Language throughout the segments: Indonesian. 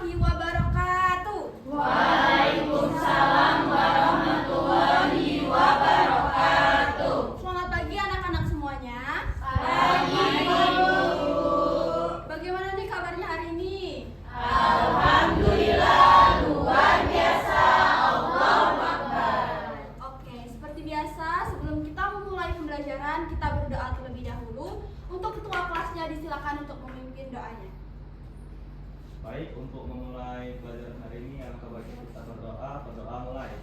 warahmatullahi wabarakatuh. Waalaikumsalam warahmatullahi wabarakatuh. Selamat pagi anak-anak semuanya. Pagi Bu. Bagaimana nih kabarnya hari ini? Alhamdulillah luar biasa. Allahu Akbar. Oke, seperti biasa sebelum kita memulai pembelajaran kita berdoa terlebih dahulu. Untuk ketua kelasnya disilakan untuk memimpin doanya. Baik, untuk memulai pelajaran hari ini alangkah baiknya kita berdoa mulai.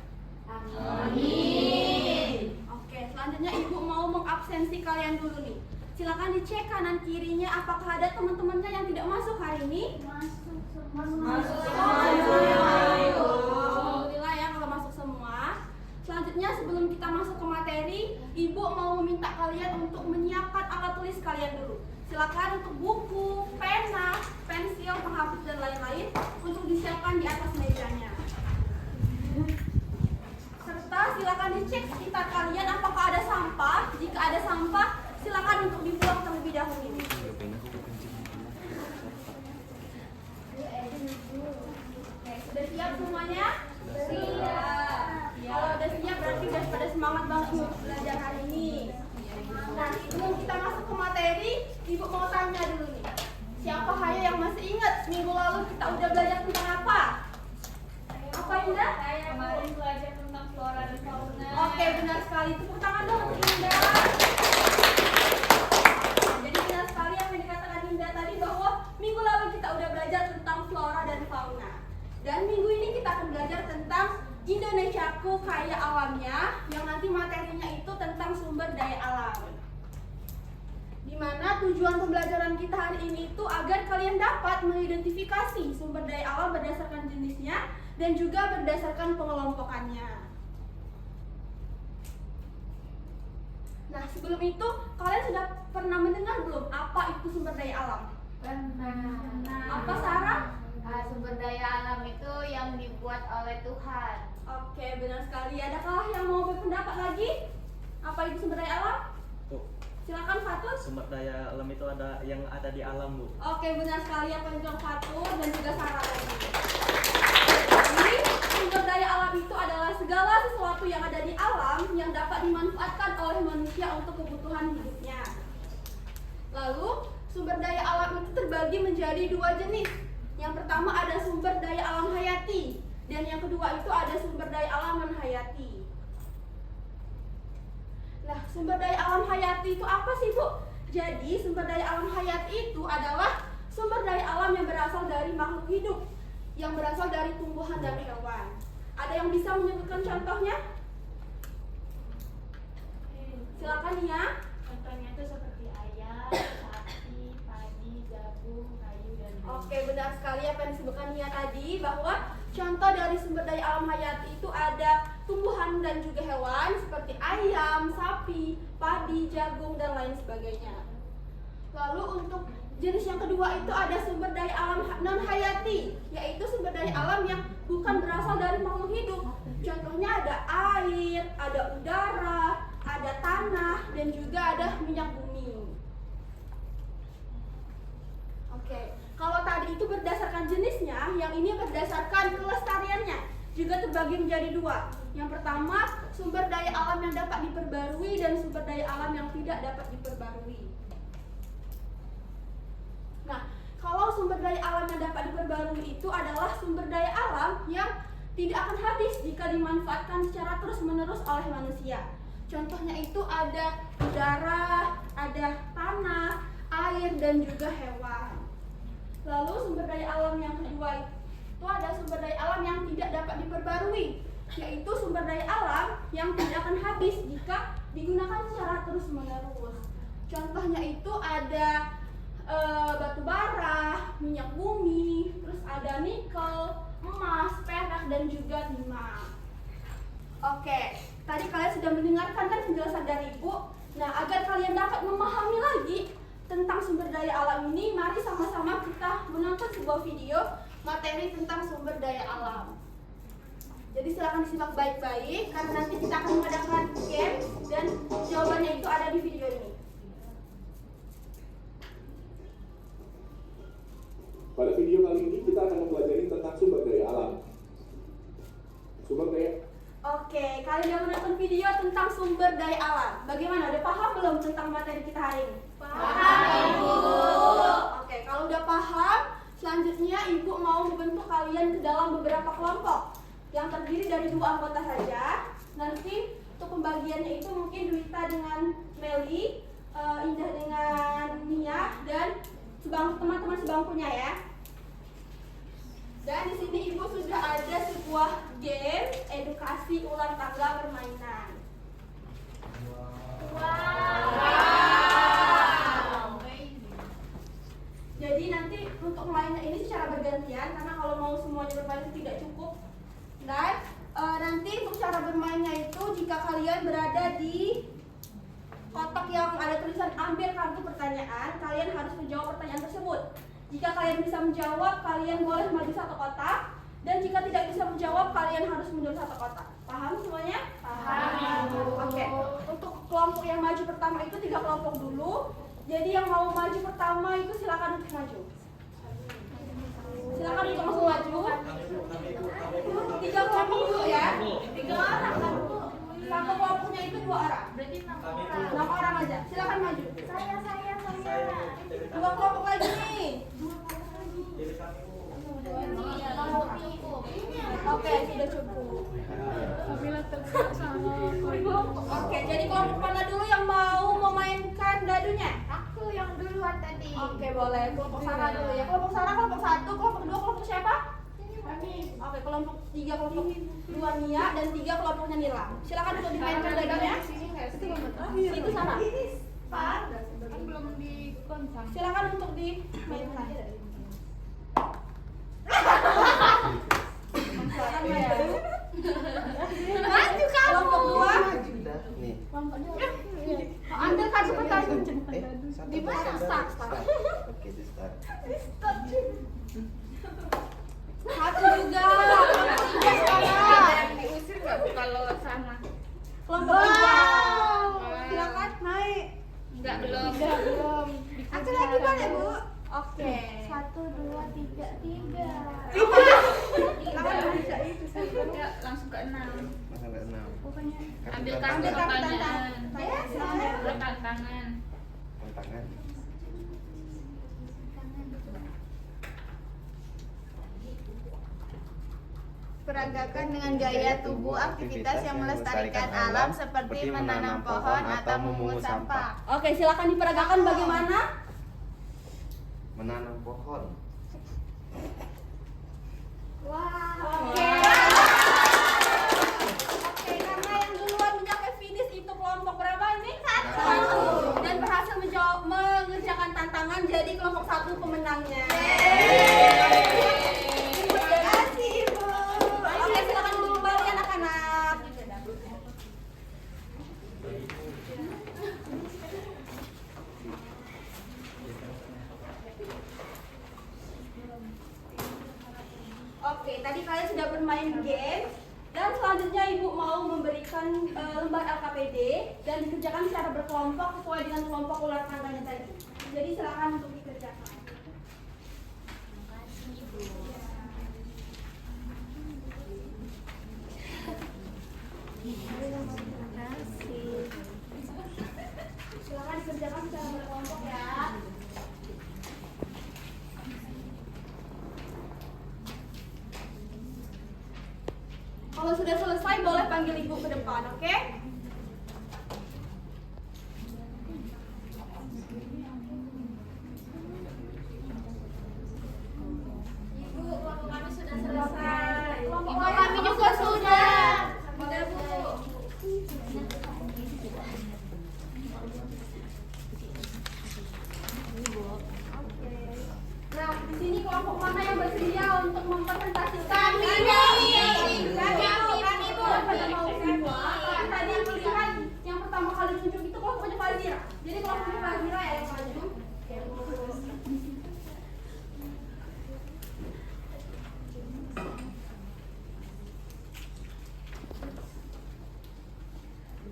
Amin. Oke, selanjutnya ibu mau mengabsensi kalian dulu nih. Silakan dicek kanan kirinya apakah ada teman-temannya yang tidak masuk hari ini. Masuk Alhamdulillah ya kalau masuk semua. Selanjutnya sebelum kita masuk ke materi, ibu mau meminta kalian untuk menyiapkan alat tulis kalian dulu. Silakan untuk buku, pena, pensil, penghapus dan lain-lain untuk disiapkan di atas mejanya. Serta silakan dicek sekitar kalian apakah ada sampah. Jika ada sampah, silakan untuk dibuang terlebih dahulu. Oke, sudah siap semuanya? Siap. Kalau udah siap berarti udah pada semangat banget untuk belajar hari ini. Nah, sebelum kita masuk ke materi, ibu mau tanya dulu nih. Siapa Haya yang masih ingat minggu lalu kita udah belajar tentang apa? Apa Indah? Kemarin belajar tentang flora dan fauna. Oke, benar sekali. Tepuk tangan dong untuk Indah. Jadi benar sekali apa yang dikatakan Indah tadi bahwa minggu lalu kita udah belajar tentang flora dan fauna. Dan minggu ini kita akan belajar tentang Indonesiaku kaya alamnya, yang nanti materinya itu tentang sumber daya alam. Dimana tujuan pembelajaran kita hari ini itu agar kalian dapat mengidentifikasi sumber daya alam berdasarkan jenisnya dan juga berdasarkan pengelompokannya. Nah, sebelum itu kalian sudah pernah mendengar belum apa itu sumber daya alam? Pernah. Apa Sarah? Sumber daya alam itu yang dibuat oleh Tuhan. Oke, benar sekali. Adakah yang mau berpendapat lagi? Apa itu sumber daya alam? Silakan Fatur. Sumber daya alam itu yang ada di alam, Bu. Oke, benar sekali apa yang dibilang Fatur dan juga Sarah tadi. Jadi, sumber daya alam itu adalah segala sesuatu yang ada di alam yang dapat dimanfaatkan oleh manusia untuk kebutuhan hidupnya. Lalu, sumber daya alam itu terbagi menjadi dua jenis. Yang pertama ada sumber daya alam hayati, dan yang kedua itu ada sumber daya alam non-hayati. Nah, sumber daya alam hayati itu apa sih, Bu? Jadi, sumber daya alam hayati itu adalah sumber daya alam yang berasal dari makhluk hidup, yang berasal dari tumbuhan dan hewan. Ada yang bisa menyebutkan contohnya? Silakan ya. Contohnya itu seperti ayam, sapi, padi, jagung, kayu, dan Oke, benar sekali apa yang disebutkan Nia tadi, bahwa contoh dari sumber daya alam hayati itu ada tumbuhan dan juga hewan seperti ayam, sapi, padi, jagung, dan lain sebagainya. Lalu untuk jenis yang kedua itu ada sumber daya alam non hayati, yaitu sumber daya alam yang bukan berasal dari makhluk hidup. Contohnya ada air, ada udara, ada tanah, dan juga ada minyak bumi. Oke, kalau tadi itu berdasarkan jenisnya, yang ini berdasarkan kelestariannya, juga terbagi menjadi dua. Yang pertama, sumber daya alam yang dapat diperbarui dan sumber daya alam yang tidak dapat diperbarui. Nah, kalau sumber daya alam yang dapat diperbarui itu adalah sumber daya alam yang tidak akan habis jika dimanfaatkan secara terus-menerus oleh manusia. Contohnya itu ada udara, ada tanah, air, dan juga hewan. Lalu sumber daya alam yang kedua itu ada sumber daya alam yang tidak dapat diperbarui, yaitu sumber daya alam yang tidak akan habis jika digunakan secara terus-menerus. Contohnya itu ada batu bara, minyak bumi, terus ada nikel, emas, perak, dan juga timah. Oke, tadi kalian sudah mendengarkan kan penjelasan dari Ibu. Nah, agar kalian dapat memahami lagi tentang sumber daya alam ini, mari sama-sama kita menonton sebuah video materi tentang sumber daya alam. Jadi silakan disimak baik-baik karena nanti kita akan mengadakan game dan jawabannya itu ada di video ini. Pada video kali ini kita akan mempelajari tentang sumber daya alam. Sumber daya. Oke, kalian udah menonton video tentang sumber daya alam. Bagaimana? Udah paham belum tentang materi kita hari ini? Paham, Ibu. Oke, kalau udah paham, selanjutnya Ibu mau membentuk kalian ke dalam beberapa kelompok yang terdiri dari 2 anggota saja. Nanti untuk pembagiannya itu mungkin Duita dengan Meli, Indah dengan Nia, dan teman-teman sebangkunya ya. Dan di sini Ibu sudah ada sebuah game edukasi ulang tangga permainan. Jadi nanti untuk mainnya ini secara bergantian karena kalau mau semuanya bermain itu tidak cukup. Dan nanti untuk cara bermainnya itu jika kalian berada di kotak yang ada tulisan ambil kartu pertanyaan, kalian harus menjawab pertanyaan tersebut. Jika kalian bisa menjawab, kalian boleh maju 1 kotak. Dan jika tidak bisa menjawab, kalian harus mundur 1 kotak. Paham semuanya? Paham. Oke. Untuk kelompok yang maju pertama itu 3 kelompok dulu. Jadi yang mau maju pertama itu silakan untuk maju. Silakan untuk langsung maju. 3 kelompok dulu ya. 3 orang kan Bu. Satu kelompoknya itu 2 orang. Berarti 6 6 orang. orang aja. Silakan maju. Saya. 2 kelompok lagi nih. Oke, sudah cukup. Oke, jadi kelompok mana dulu yang mau memainkan dadunya? Aku yang duluan tadi. Oke, boleh. Kelompok Sarah dulu ya. Kelompok Sarah, kelompok 1, kelompok 2, kelompok siapa? Oke, kelompok 3, kelompok 2 Nia, dan 3 kelompoknya Nila. Silakan untuk dimainkan dadunya. Itu Sarah. Kan belum dikontang. Silakan untuk dimainkan. Silakan maju. Maju kamu. Kelompok 2. Nih. Ambil kartu pertanyaan. Satu Di mana? Start. Oke, di start. Satu juga. Kelompok 3 sekarang. Diusir nggak Bu kalau sama? Kelompok 3. Silakan naik. Enggak, belum. Aku lagi boleh, Bu? Oke. 1, 2, 3, 3. Silakan bisa itu. Enggak, langsung ke 6. Masa nggak 6? Ambil Ambil kartu kartu pertanyaan. tantangan. Tantangan. Tantangan. Peragakan dengan gaya tubuh aktivitas yang melestarikan alam seperti menanam pohon atau memungut sampah. Oke, silakan diperagakan bagaimana? Menanam pohon. Oke. Oke, karena yang duluan mencapai finish itu kelompok berapa ini? 1. Dan berhasil mengerjakan tantangan, jadi kelompok 1 pemenangnya. Terima kasih, Ibu. Oke, silakan duduk kembali anak-anak. Oke, tadi kalian sudah bermain game dan selanjutnya Ibu mau memberikan lembar LKPD dan dikerjakan secara berkelompok sesuai dengan kelompok ular tangganya tadi. Jadi silakan untuk dikerjakan. Silakan dikerjakan secara berkelompok ya. Kalau sudah selesai boleh panggil Ibu ke depan, oke? Ibu, kelompok kami sudah selesai. Kelompok kami juga sudah. Sudah, Bu. Nah, di sini kelompok mana yang bersedia untuk mempresentasikan? Kami, Bu. Pada mau semua. Tadi yang melihat yang pertama kali tunjuk itu kelompoknya Fazira. Jadi kelompoknya Fazira ya yang maju.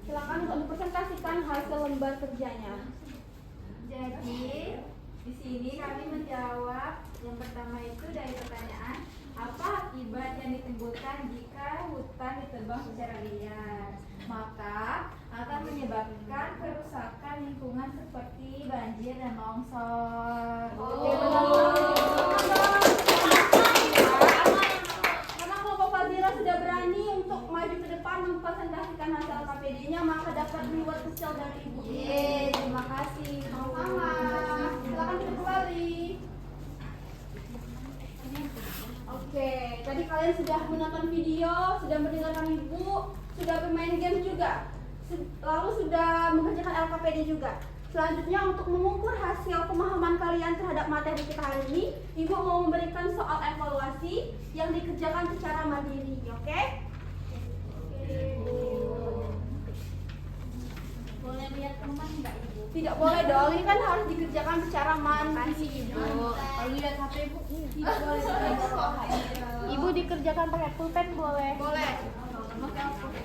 Silakan untuk dipresentasikan hasil lembar kerjanya. Jadi di sini kami menjawab yang pertama itu dari pertanyaan Apa akibat yang ditimbulkan jika hutan ditebang secara liar? Maka akan menyebabkan kerusakan lingkungan seperti banjir dan longsor. Oke, benar. Karena kelompok Fazira sudah berani untuk maju ke depan mempresentasikan hasil LKPD-nya, maka dapat reward kecil dari Ibu. Yeay, terima kasih. Sama-sama. Silakan duduk kembali. Oke, tadi kalian sudah menonton video, sudah mendengarkan Ibu, sudah bermain game juga, lalu sudah mengerjakan LKPD juga. Selanjutnya untuk mengukur hasil pemahaman kalian terhadap materi kita hari ini, Ibu mau memberikan soal evaluasi yang dikerjakan secara mandiri, oke? Boleh lihat teman nggak Ibu? Tidak boleh dong, ini kan harus dikerjakan secara mandiri. Ibu. Kalau lihat HP Ibu, Tidak boleh dikerjakan. Ibu dikerjakan pakai pulpen boleh? Boleh. Oke, oke.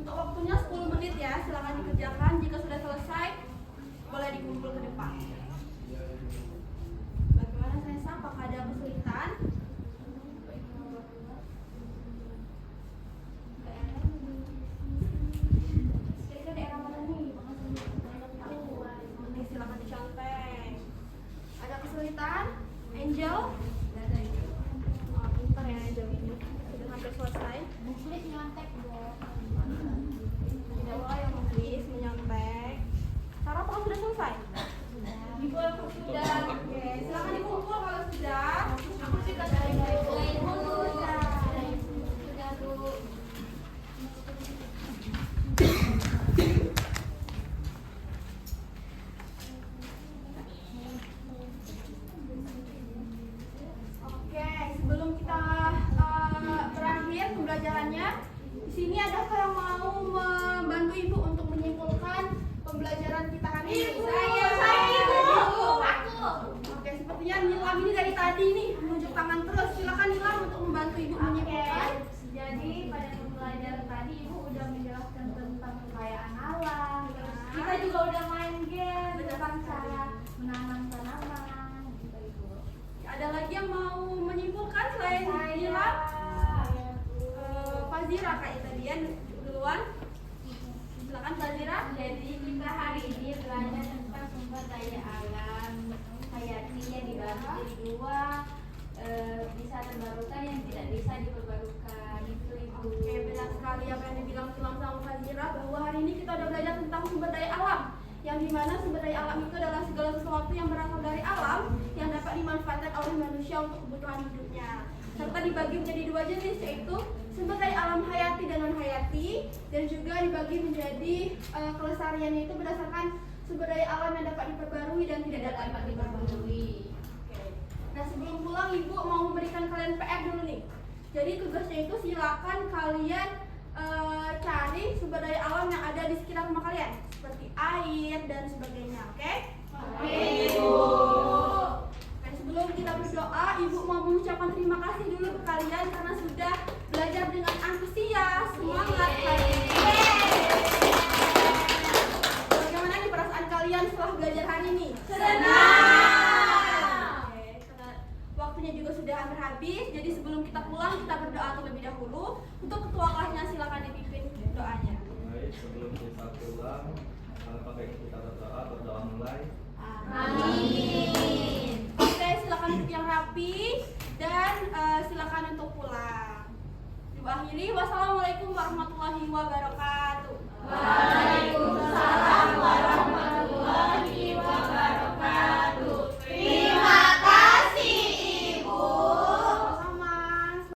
Untuk waktunya 10 menit ya, silakan dikerjakan. Jika sudah selesai, boleh dikumpul ke depan. Bagaimana Sensa? Apakah ada kesulitan? Kira-kira daerah mana nih? Oke, silakan dicontek. Ada kesulitan? Angel? Oh, pintar ya Angel ini. Sudah hampir selesai. Muflis nyontek dong. Tidak boleh yang menulis, menyontek. Sarah, apakah sudah selesai? Ibu aku sudah. Oke, silakan dikumpul kalau sudah. Aku juga dari Ibu. Sudah, Bu. Oke, sebelum kita berakhir pembelajarannya, di sini adakah yang mau membantu Ibu untuk menyimpulkan pembelajaran kita hari ini? Saya. Ibu. Aku. Oke, sepertinya Nilam ini dari tadi nih menunjuk tangan terus. Silakan Nilam untuk membantu Ibu menyimpulkan. Jadi pada pembelajaran tadi Ibu udah menjelaskan tentang kekayaan alam. Terus kita juga udah main game tentang cara menanam tanaman gitu Ibu. Ada lagi yang mau menyimpulkan selain Nilam? Fazira kayaknya tadi ya duluan. Silakan Fazira. Jadi kita hari ini belajar tentang sumber daya alam hayati yang dibagi jadi dua, bisa terbarukan yang tidak bisa diperbarukan. Itu Ibu. Oke, benar sekali apa yang dibilang Nilam sama Fazira, bahwa hari ini kita udah belajar tentang sumber daya alam, yang dimana sumber daya alam itu adalah segala sesuatu yang berasal dari alam yang dapat dimanfaatkan oleh manusia untuk kebutuhan hidupnya, serta dibagi menjadi dua jenis, yaitu sumber daya alam hayati dan non hayati, dan juga dibagi menjadi kelestariannya itu berdasarkan sumber daya alam yang dapat diperbarui dan tidak dapat diperbarui. Oke. Nah, sebelum pulang Ibu mau memberikan kalian PR dulu nih. Jadi tugasnya itu silakan kalian cari sumber daya alam yang ada di sekitar rumah kalian, seperti air dan sebagainya, oke? Oke, Ibu. Dan sebelum kita berdoa, Ibu mau mengucapkan terima kasih dulu ke kalian karena sudah belajar dengan antusias, semangat hari ini. Bagaimana nih perasaan kalian setelah belajar hari ini? Senang. Oke, karena waktunya juga sudah hampir habis, jadi sebelum kita pulang kita berdoa terlebih dahulu. Untuk ketua kelasnya silakan dipimpin doanya. Baik, sebelum kita pulang, alangkah baiknya kita berdoa mulai. Amin. Oke, silakan duduk yang rapi dan silakan untuk pulang. Diakhiri, wassalamualaikum warahmatullahi wabarakatuh.